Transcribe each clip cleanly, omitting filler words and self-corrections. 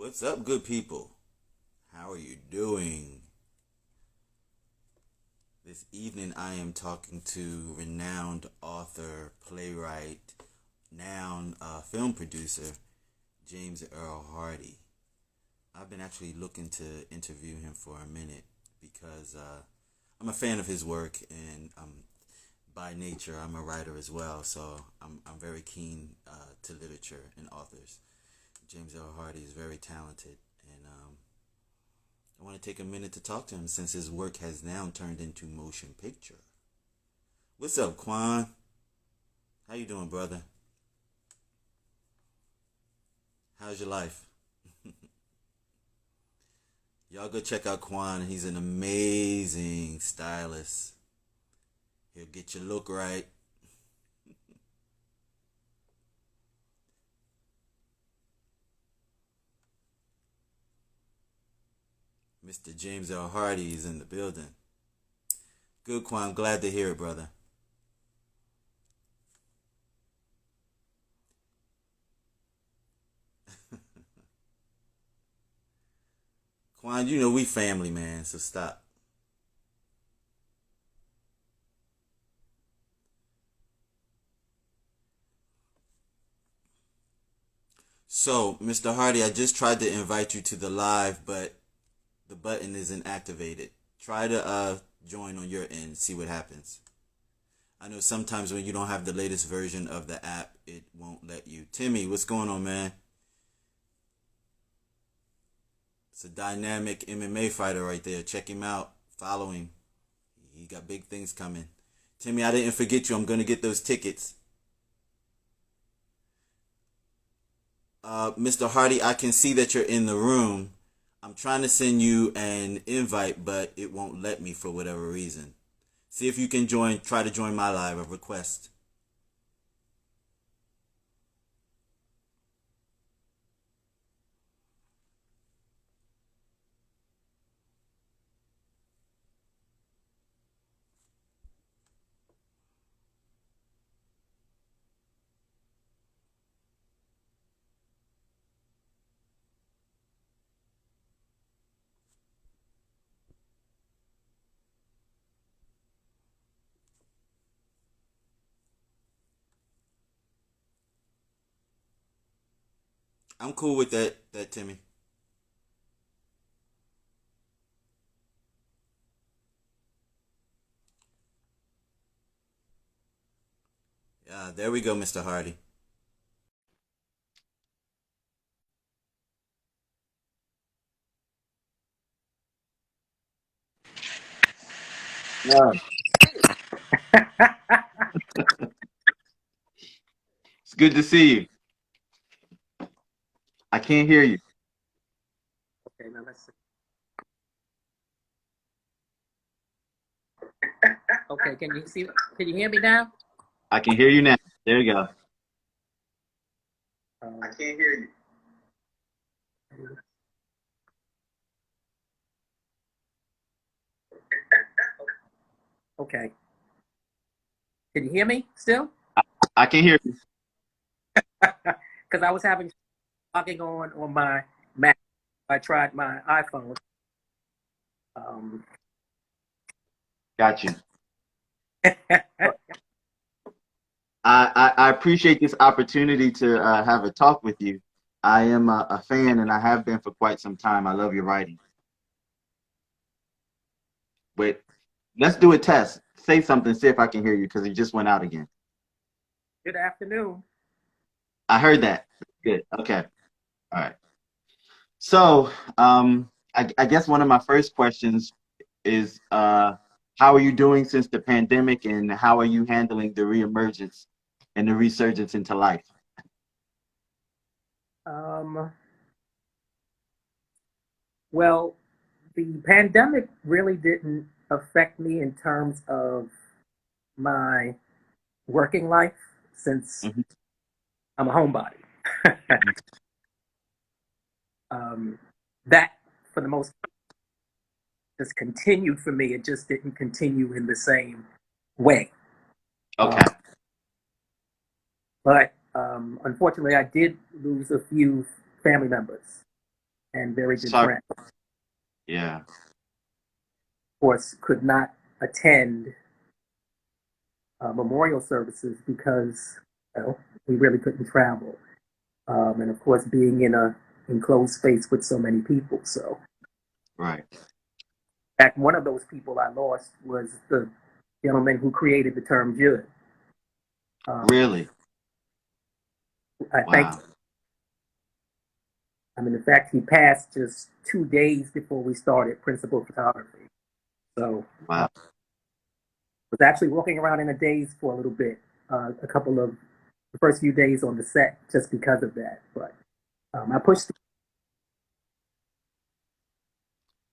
What's up, good people? How are you doing? This evening I am talking to renowned author, playwright, now film producer, James Earl Hardy. I've been actually looking to interview him for a minute because I'm a fan of his work and by nature I'm a writer as well, so I'm very keen to literature and authors. James Earl Hardy is very talented, and I want to take a minute to talk to him since his work has now turned into motion picture. What's up, Quan? How you doing, brother? How's your life? Y'all go check out Quan. He's an amazing stylist. He'll get your look right. Mr. James L. Hardy is in the building. Good, Quan. Glad to hear it, brother. Quan, you know we family, man, so stop. So, Mr. Hardy, I just tried to invite you to the live, but the button isn't activated. Try to join on your end, see what happens. I know sometimes when you don't have the latest version of the app, it won't let you. Timmy, what's going on, man? It's a dynamic MMA fighter right there. Check him out. Follow him. He got big things coming. Timmy, I didn't forget you. I'm gonna get those tickets. Mr. Hardy, I can see that you're in the room. I'm trying to send you an invite, but it won't let me for whatever reason. See if you can join. Try to join my live. A request. I'm cool with that. That Timmy. Yeah, there we go, Mr. Hardy. Yeah, it's good to see you. I can't hear you. Okay, now let's see. Okay, can you see? Can you hear me now? I can hear you now. There you go. I Uh, can't hear you. okay. Can you hear me still? I can hear you. Because I was having logging on my Mac. I tried my iPhone. Um, Got you. I appreciate this opportunity to have a talk with you. I am a fan, and I have been for quite some time. I love your writing. But let's do a test. Say something. See if I can hear you because it just went out again. Good afternoon. I heard that. Good. Okay. All right. So, I guess one of my first questions is how are you doing since the pandemic, and how are you handling the reemergence and the resurgence into life? Um, well, the pandemic really didn't affect me in terms of my working life since Mhm. I'm a homebody. um, that, for the most part, just continued for me. It just didn't continue in the same way. Uh, Okay. but unfortunately, I did lose a few family members. and very good Sorry. friend. Yeah. Of course, could not attend memorial services because we really couldn't travel. And of course, being in a enclosed space with so many people. So, Right. in fact, one of those people I lost was the gentleman who created the term "Jud." Really? I think, Wow. I mean, in fact, he passed just 2 days before we started principal photography. So, Wow. was actually walking around in a daze for a little bit, a couple of the first few days on the set, just because of that. But I pushed.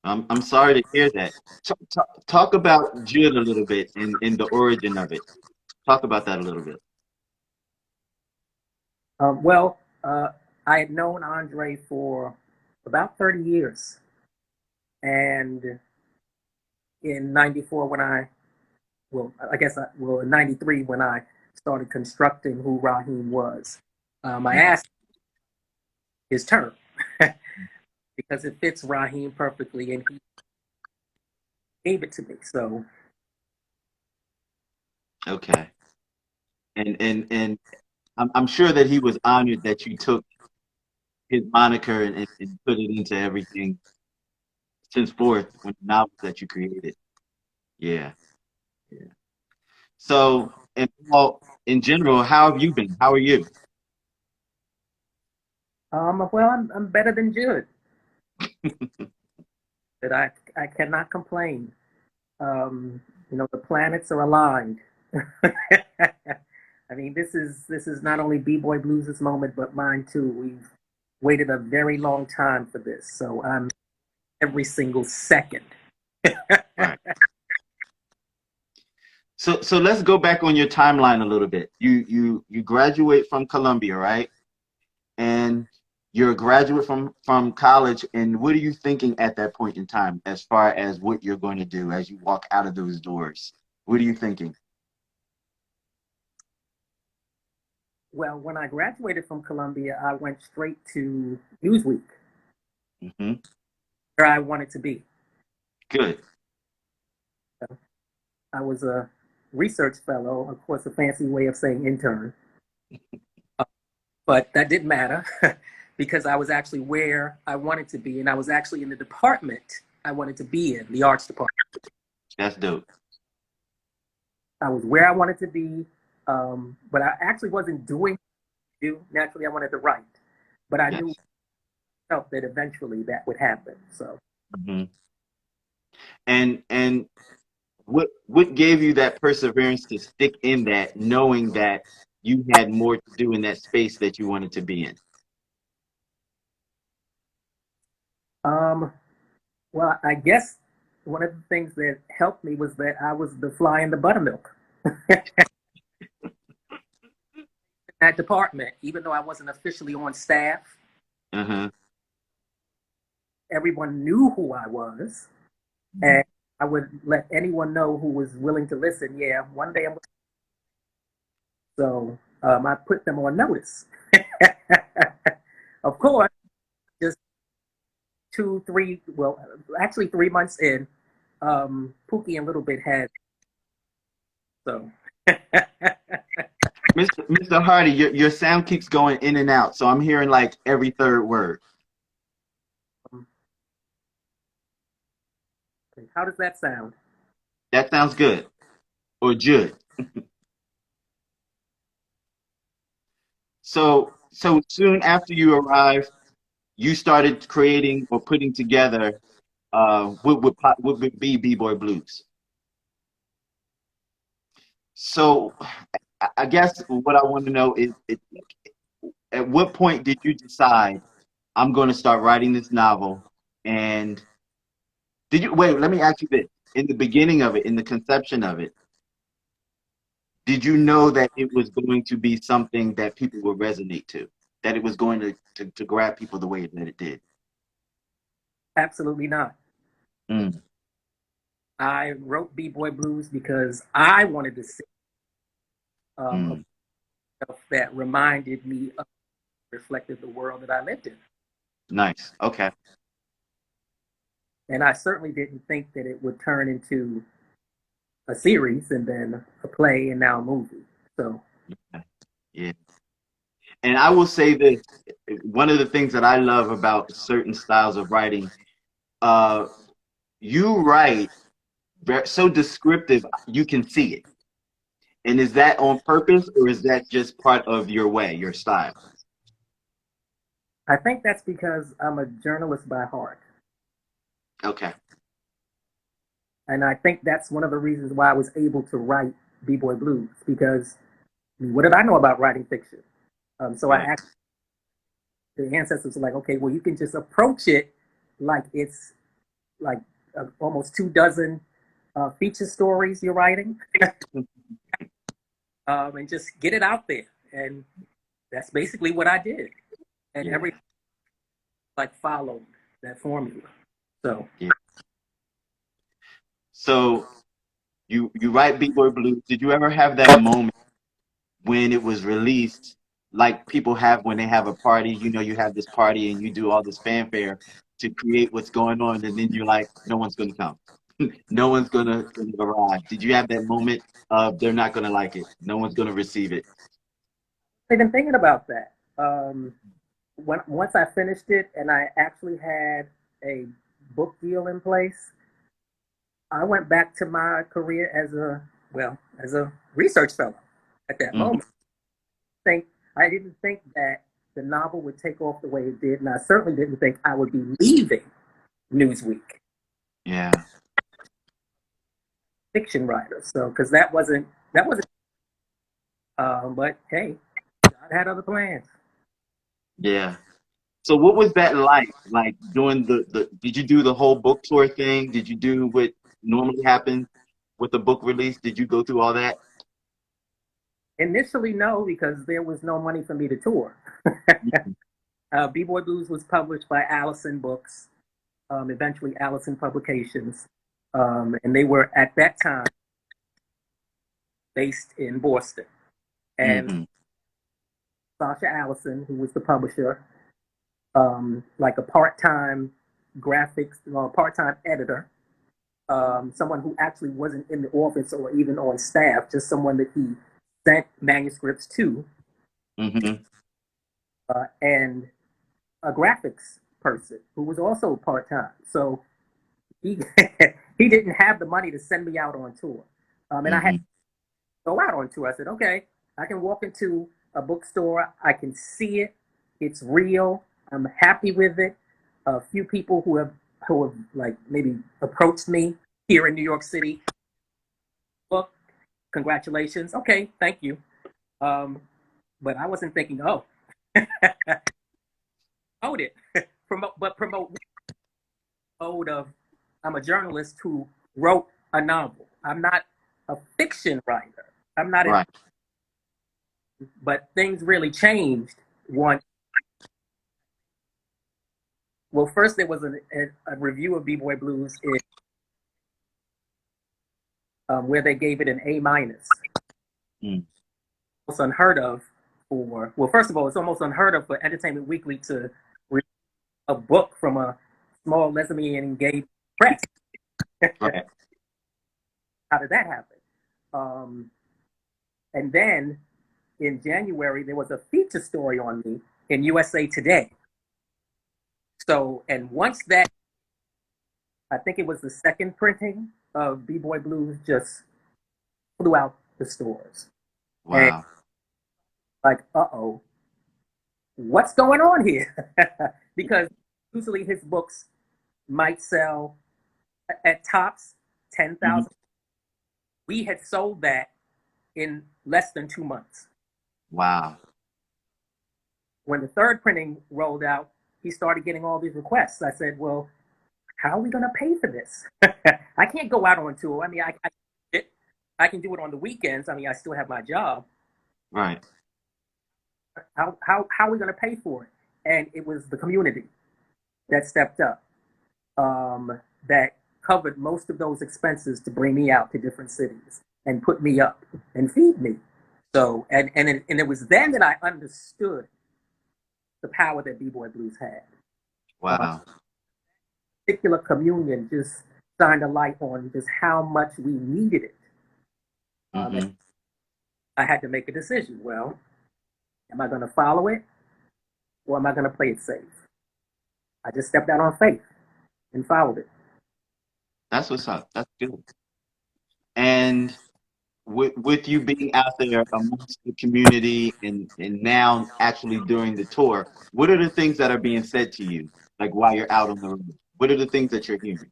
I'm sorry to hear that. Talk about Judd a little bit in the origin of it. Talk about that a little bit. Well, I had known Andre for about 30 years, and in '94 when in '93 when I started constructing who Raheem was, I asked his term because it fits Raheem perfectly, and he gave it to me. So, Okay. And I'm sure that he was honored that you took his moniker and put it into everything henceforth when the novels that you created. Yeah. Yeah. So, and Paul, in general, how have you been? How are you? well, I'm better than Judd. That I cannot complain. The planets are aligned. I mean, this is not only BBoy Blues' moment, but mine too. We've waited a very long time for this, so I'm every single second. Right. So let's go back on your timeline a little bit. You graduate from Columbia, right? And you're a graduate from college, and what are you thinking at that point in time as far as what you're going to do as you walk out of those doors? What are you thinking? Well, when I graduated from Columbia, I went straight to Newsweek, Hmm. where I wanted to be. Good. I was a research fellow, of course, a fancy way of saying intern, but that didn't matter because I was actually where I wanted to be, and I was actually in the department I wanted to be in, the arts department. That's dope. I was where I wanted to be, but I actually wasn't doing naturally. I wanted to write, but I knew Yes. felt that eventually that would happen. So, Hmm. And what gave you that perseverance to stick in that, knowing that you had more to do in that space that you wanted to be in? um, well, I guess one of the things that helped me was that I was the fly in the buttermilk in that department, even though I wasn't officially on staff. Uh-huh. Everyone knew who I was, and I would let anyone know who was willing to listen. Yeah, one day I'm. So I put them on notice. Of course, just 2, 3, well, actually 3 months in, Pookie and Little Bit had. So, Mr. Hardy, your sound keeps going in and out, so I'm hearing like every third word. how does that sound? That sounds good. Or Jud. So soon after you arrived, you started creating or putting together what would be B-Boy Blues. So I guess what I want to know is at what point did you decide I'm going to start writing this novel? And did you wait? Let me ask you this: in the beginning of it, in the conception of it, did you know that it was going to be something that people would resonate to, that it was going to grab people the way that it did? Absolutely not. Mm, I wrote B-Boy Blues because I wanted to see a mm, stuff that reminded me of, reflected the world that I lived in. Nice. Okay. And I certainly didn't think that it would turn into a series and then a play and now a movie. So Yeah. And I will say this, one of the things that I love about certain styles of writing, uh, you write so descriptive, you can see it. And is that on purpose or is that just part of your way, your style? I think that's because I'm a journalist by heart. Okay. And I think that's one of the reasons why I was able to write BBoy Blues, because I mean, what did I know about writing fiction? So I Right. asked the ancestors, like, okay, well, you can just approach it like it's like almost 24 feature stories you're writing, and just get it out there. And that's basically what I did. And Yeah. every like followed that formula. So Yeah. So you write B-Boy Blues. Did you ever have that moment when it was released, like people have when they have a party? You know, you have this party and you do all this fanfare to create what's going on, and then you're like, no one's gonna come. No one's gonna arrive. Did you have that moment of they're not gonna like it? No one's gonna receive it. I've been thinking about that. Once I finished it and I actually had a book deal in place, I went back to my career as a research fellow at that Hmm. moment. I didn't think that the novel would take off the way it did, and I certainly didn't think I would be leaving Newsweek, Yeah. fiction writer. So because that wasn't. But hey, God had other plans. Yeah. So what was that like? Like doing did you do the whole book tour thing? Did you do what normally happens with a book release? Did you go through all that? Initially, no, because there was no money for me to tour. BBoy Blues was published by Allison Books, eventually Allison Publications, and they were at that time based in Boston. And Mm-hmm. Sasha Allison, who was the publisher, like a part-time editor, someone who actually wasn't in the office or even on staff, just someone that he sent manuscripts to, Mm-hmm. and a graphics person who was also part-time. So he he didn't have the money to send me out on tour, and I had Mm-hmm. to go out on tour. I said, okay, I can walk into a bookstore, I can see it, it's real, I'm happy with it. A few people who have like maybe approached me here in New York City. Book, congratulations. Okay, thank you. Um, but I wasn't thinking, oh, promote it, promote mode of I'm a journalist who wrote a novel. I'm not a fiction writer. I'm not in, Right. but things really changed once. Well, first there was a review of B-Boy Blues where they gave it an A minus. Mm. It's unheard of for, well, first of all, it's almost unheard of for Entertainment Weekly to read a book from a small lesbian and gay press. Right. How did that happen? Um, and then in January, there was a feature story on me in USA Today. So, and once that, I think it was the second printing of B-Boy Blues, just flew out the stores. And Wow. like, uh-oh, what's going on here? Because usually his books might sell at tops Hmm. 10,000. We had sold that in less than 2 months. Wow. When the third printing rolled out, he started getting all these requests. I said, well, how are we going to pay for this? I can't go out on tour. I mean, I can do it on the weekends. I mean, I still have my job. Right. How are we going to pay for it? And it was the community that stepped up, that covered most of those expenses to bring me out to different cities and put me up and feed me. So, and it was then that I understood the power that B-Boy Blues had. Wow. Particular communion just shined a light on just how much we needed it. And Mm-hmm. I had to make a decision. Well, am I going to follow it or am I going to play it safe? I just stepped out on faith and followed it. That's what's up. That's good. And with you being out there amongst the community and now actually during the tour, what are the things that are being said to you, like while you're out on the road? What are the things that you're hearing?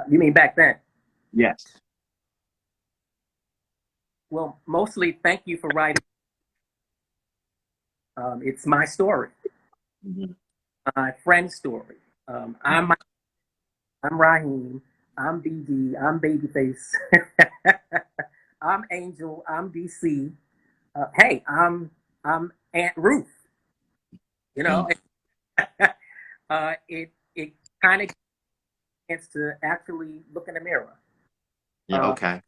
You mean back then? Yes. Well, mostly thank you for writing. It's my story, Mm-hmm. my friend's story. I'm Raheem. I'm BD. I'm Babyface. I'm Angel. I'm DC. Hey, I'm Aunt Ruth. You know, it kind of gets to actually look in the mirror. Yeah. Okay.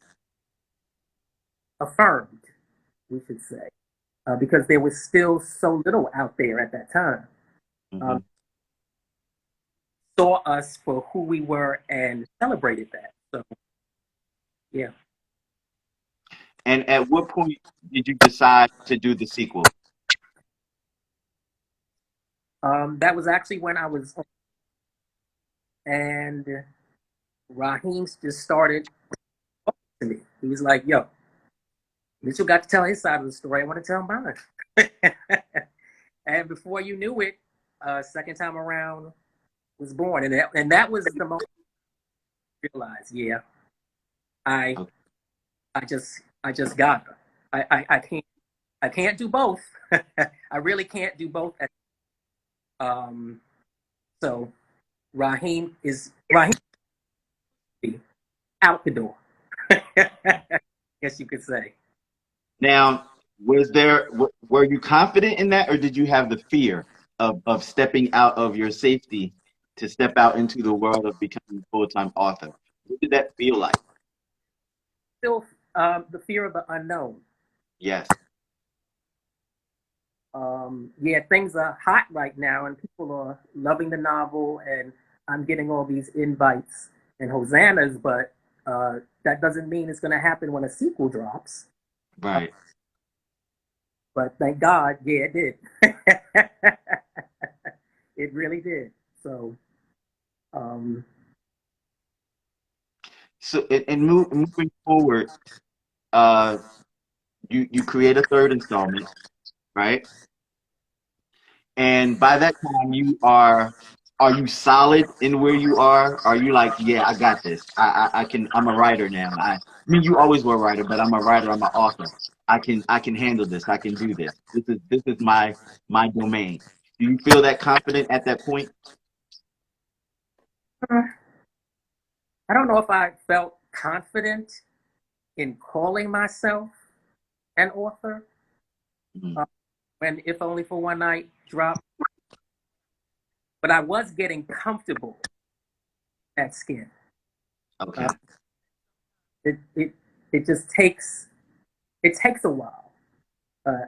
Affirmed, we should say, because there was still so little out there at that time. Mm-hmm. Saw us for who we were and celebrated that. So, yeah. And at what point did you decide to do the sequel? That was actually when I was, and Raheem just started talking to me. He was like, "Yo, Mitchell got to tell his side of the story. I want to tell mine." And before you knew it, second time around was born, and that was the moment I realized, yeah, I Okay. I just got her. I can't do both. I really can't do both. So Raheem out the door. Guess you could say. Now, were you confident in that, or did you have the fear of stepping out of your safety to step out into the world of becoming a full-time author? What did that feel like? Still, the fear of the unknown. Yes. Yeah, things are hot right now, and people are loving the novel, and I'm getting all these invites and hosannas, but that doesn't mean it's going to happen when a sequel drops. Right. But thank God, yeah, it did. It really did. So, um, So, moving forward, uh, you create a third installment, right? And by that time, are you solid in where you are? Are you like, yeah, I got this. I can. I'm a writer now. I mean, you always were a writer, but I'm a writer. I'm an author. I can handle this. I can do this. This is my domain. Do you feel that confident at that point? I don't know if I felt confident in calling myself an author Mhm. when If Only for One Night dropped, but I was getting comfortable in that skin. Okay. It, it, it just takes a while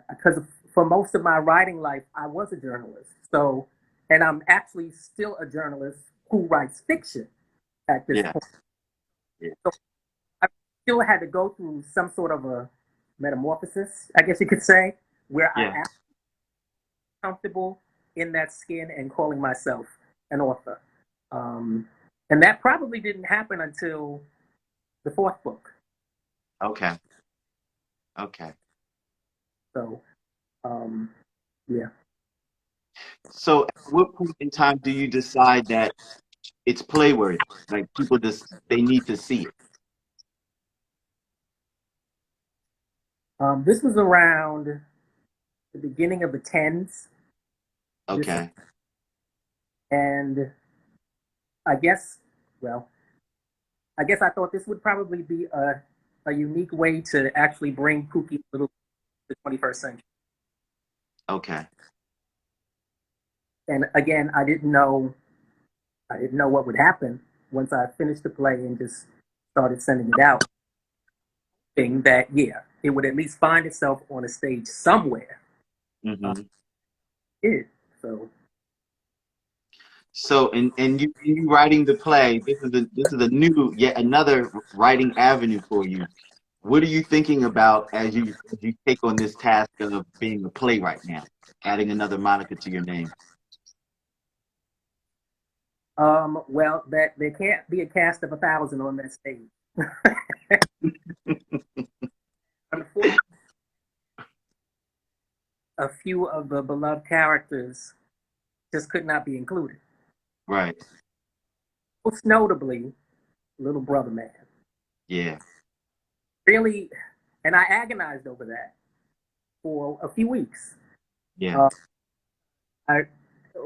because for most of my writing life, I was a journalist. So, and I'm actually still a journalist who writes fiction at this Yeah. point. Yeah. So I still had to go through some sort of a metamorphosis, I guess you could say, where I Yeah. am comfortable in that skin and calling myself an author. Um, and that probably didn't happen until the fourth book. Okay. Okay. So, um, yeah. So, at what point in time do you decide that it's playworthy? Like people just they need to see it. This was around the beginning of the tens. This Okay. and I guess, well, I guess I thought this would probably be a unique way to actually bring Pookie Little to the 21st century. Okay. And again, I didn't know what would happen once I finished the play and just started sending it out. Thing that, yeah, it would at least find itself on a stage somewhere. Hmm. It. So So, you writing the play. This is a new, yet another writing avenue for you. What are you thinking about as you take on this task of being a playwright now, adding another moniker to your name? Well, that there can't be a cast of 1,000 on that stage. Unfortunately, a few of the beloved characters just could not be included. Right. Most notably, Little Brother Man. Yeah. Really, and I agonized over that for a few weeks. Yeah. Uh,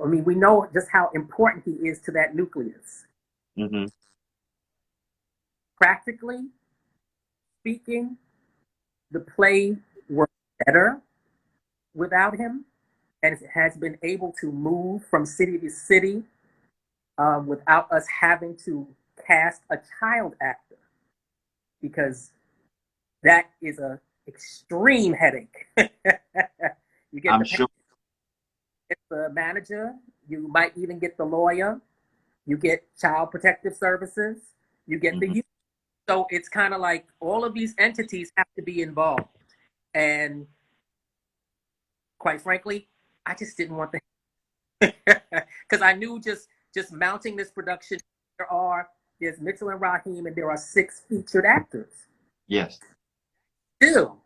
I mean, we know just how important he is to that nucleus. Mm-hmm. Practically speaking, the play works better without him, and it has been able to move from city to city without us having to cast a child actor, because that is a extreme headache. You get I'm the sure. get the manager, you might even get the lawyer, you get child protective services, you get the Mm-hmm. youth. So it's kind of like all of these entities have to be involved. And quite frankly, I just didn't want the because I knew just mounting this production, there's Mitchell and Raheem, and there are 6 featured actors. Yes. Still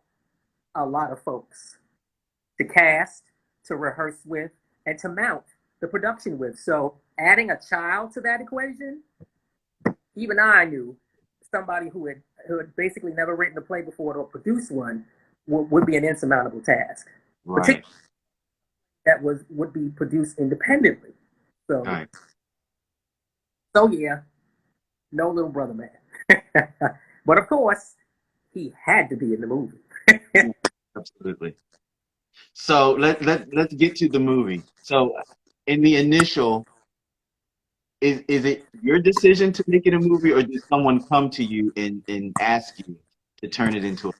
a lot of folks to cast, to rehearse with, and to mount the production with. So adding a child to that equation, even I knew somebody who had basically never written a play before or produced one would be an insurmountable task. Right. Particularly that would be produced independently. So Right. so yeah, no Little Brother Man. But of course, he had to be in the movie. Absolutely. So let's get to the movie. So in the initial, is it your decision to make it a movie, or did someone come to you and ask you to turn it into a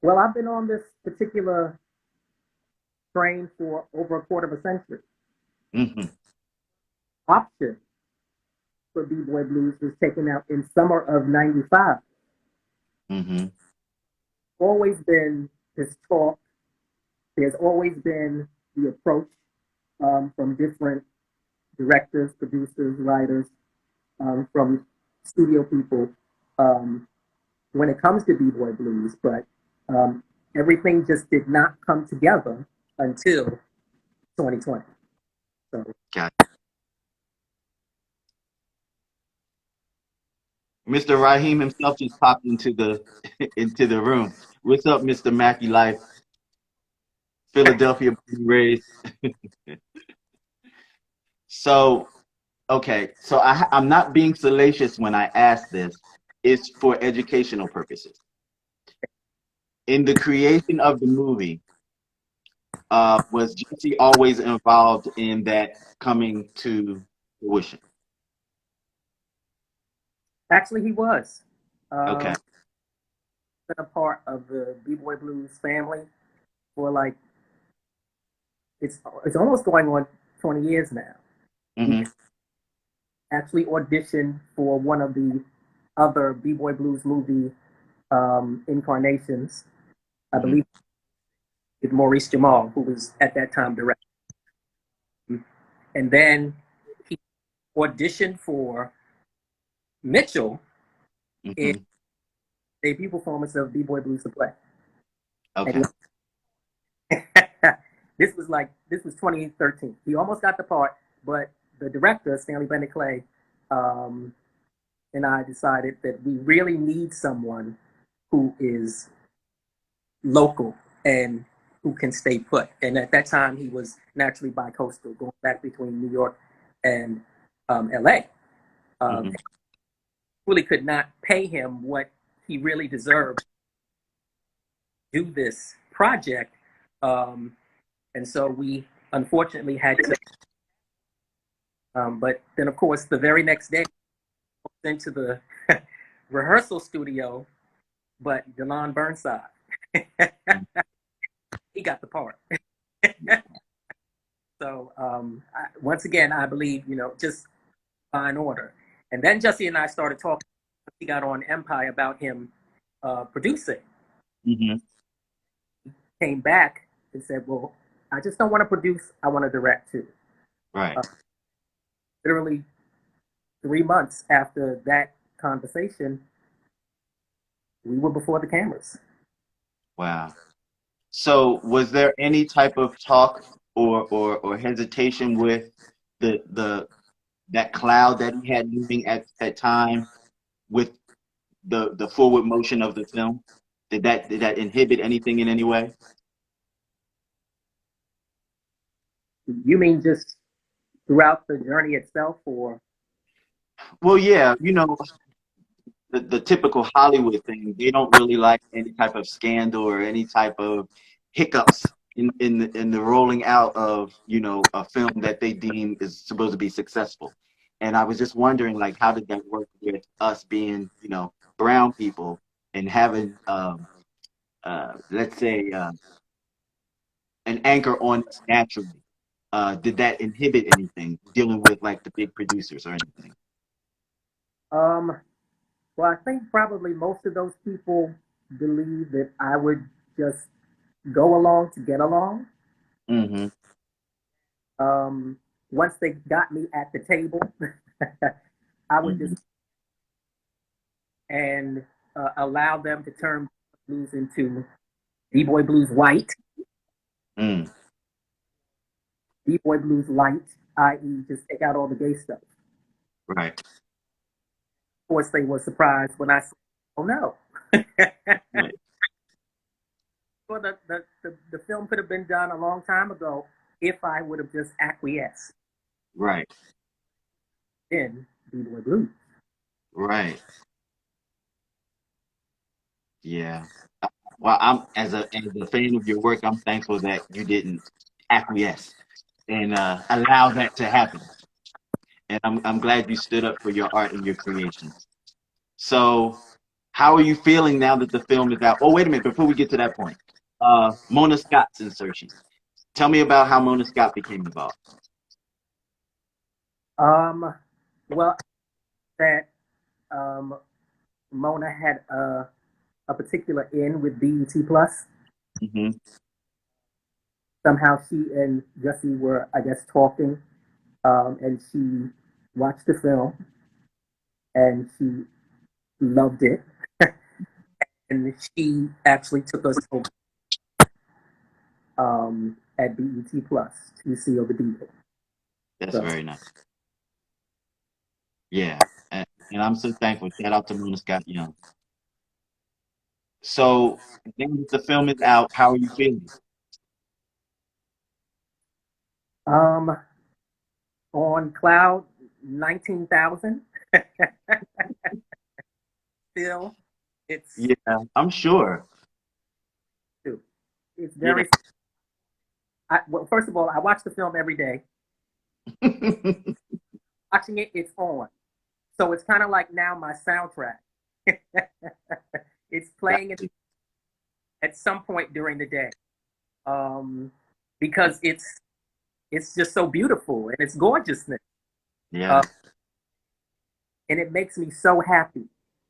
Well, I've been on this particular train for over a quarter of a century. movie? Mm-hmm. Option for BBoy Blues was taken out in summer of '95. Mm-hmm. Always been this talk. There's always been the approach from different directors, producers, writers, from studio people um, when it comes to BBoy Blues, but um, everything just did not come together until 2020. So Got it. Mr. Raheem himself just popped into the into the room. What's up, Mr. Mackey Life? Philadelphia born and raised. So okay, so I'm not being salacious when I ask this. It's for educational purposes. In the creation of the movie, was Jesse always involved in that coming to fruition? actually, he was. Okay. Been a part of the BBoy Blues family for like it's almost going on 20 years now. He Mm-hmm. actually auditioned for one of the other BBoy Blues movie incarnations. I Mm-hmm. believe with Maurice Jamal, who was at that time director. And then he auditioned for Mitchell in Mm-hmm. debut performance of BBoy Blues the play. Okay. And this was 2013. He almost got the part, but the director Stanley Bennett Clay um, and I decided that we really need someone who is local and who can stay put. And at that time, he was naturally bi-coastal, going back between New York and LA. Mm-hmm. Really could not pay him what he really deserved to do this project. And so we unfortunately had to. But then, of course, the very next day, into the rehearsal studio, but Delon Burnside, he got the part. So once again, I believe, just fine order. And then Jesse and I started talking. He got on Empire about him producing. Mm-hmm. Came back and said, "Well, I just don't want to produce. I want to direct too." Right. Literally 3 months after that conversation, we were before the cameras. Wow. So was there any type of talk or hesitation with that cloud that he had moving at that time with the forward motion of the film? Did that inhibit anything in any way? You mean just throughout the journey itself, or? Well, yeah, the typical Hollywood thing. They don't really like any type of scandal or any type of hiccups in the rolling out of a film that they deem is supposed to be successful. And I was just wondering, like, how did that work with us being brown people and having let's say an anchor on us naturally? Did that inhibit anything dealing with like the big producers or anything? Um, well, I think probably most of those people believe that I would just go along to get along. Mm-hmm. Um, Once they got me at the table, I would Mm-hmm. just and allow them to turn blues into B-boy blues white, Mm. B-boy blues light, i.e., just take out all the gay stuff. Right. Of course, they were surprised when I said, "Oh no." Right. Well, the film could have been done a long time ago if I would have just acquiesced Right. in B-boy blues. Right. Yeah. Well, I'm as a fan of your work, I'm thankful that you didn't acquiesce and allow that to happen. And I'm glad you stood up for your art and your creation. So, how are you feeling now that the film is out? Oh, wait a minute, before we get to that point. Mona Scott's insertion. Tell me about how Mona Scott became involved. Well, that Mona had a particular in with BET Plus. Mm-hmm. Somehow she and Jesse were, I guess, talking, and she watched the film and she loved it, and she actually took us over at BET Plus to seal the deal. That's So, very nice. Yeah. And I'm so thankful. Shout out to Mona Scott Young. So, now that the film is out, how are you feeling? um, on cloud 19,000, still, it's Yeah, I'm sure. it's Yeah. very. Well, first of all, I watch the film every day. Watching it, it's on. So it's kind of like now my soundtrack. It's playing at some point during the day, because it's just so beautiful and it's gorgeousness, Yeah. and it makes me so happy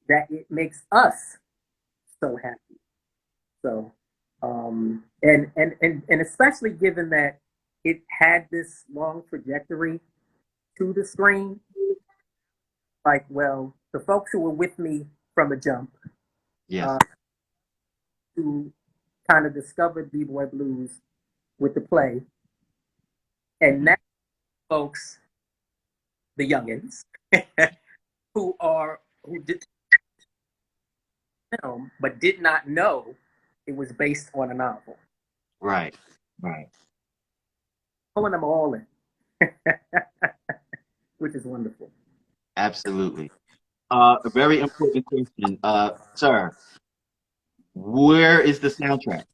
that it makes us so happy. So, and especially given that it had this long trajectory to the screen, like, well, the folks who were with me from the jump, Yes. uh, who kind of discovered B-Boy Blues with the play, and Mhm. now folks, the youngins, who did film but did not know it was based on a novel, Right. Right. pulling them all in, which is wonderful. Absolutely. A very important question, sir. Where is the soundtrack?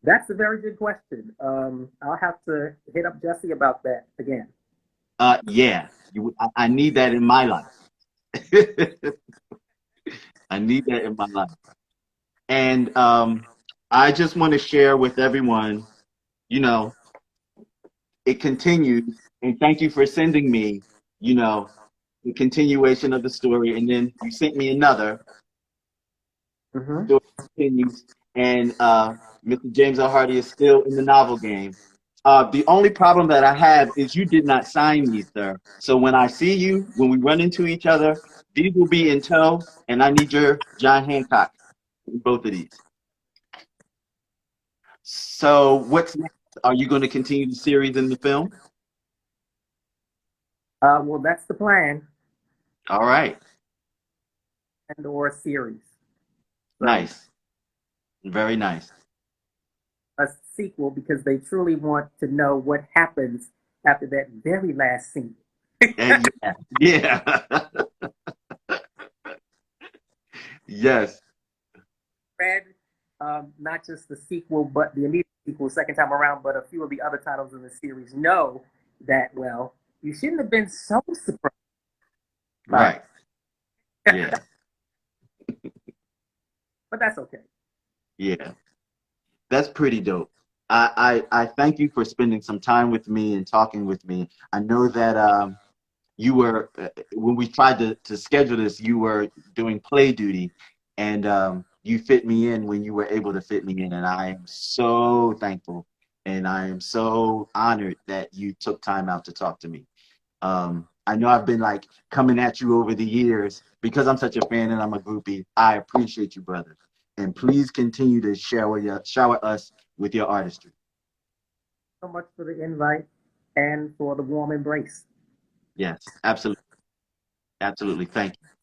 That's a very good question. I'll have to hit up Jesse about that again. Yeah. I need that in my life. I need that in my life. And I just want to share with everyone, you know, it continues. And thank you for sending me, you know, the continuation of the story. And then you sent me another Mm-hmm. story continues. And Mr. James Earl Hardy is still in the novel game. The only problem that I have is you did not sign these, sir. So when I see you, when we run into each other, these will be in tow, and I need your John Hancock in both of these. So what's next? Are you going to continue the series in the film? Well, that's the plan, All right. and or series. So Nice. Very nice. a sequel because they truly want to know what happens after that very last scene. And yeah, yeah. Yes. Read not just the sequel, but the immediate sequel, second time around, but a few of the other titles in the series know that, well, you shouldn't have been so surprised by Right. Yeah. but that's okay. Yeah. That's pretty dope. I thank you for spending some time with me and talking with me. I know that you were when we tried to schedule this, you were doing play duty, and you fit me in when you were able to fit me in, and I am so thankful, and I am so honored that you took time out to talk to me. I know I've been like coming at you over the years because I'm such a fan and I'm a groupie. I appreciate you, brother, and please continue to shower us with your artistry. So much for the invite and for the warm embrace. Yes, absolutely, absolutely. Thank you.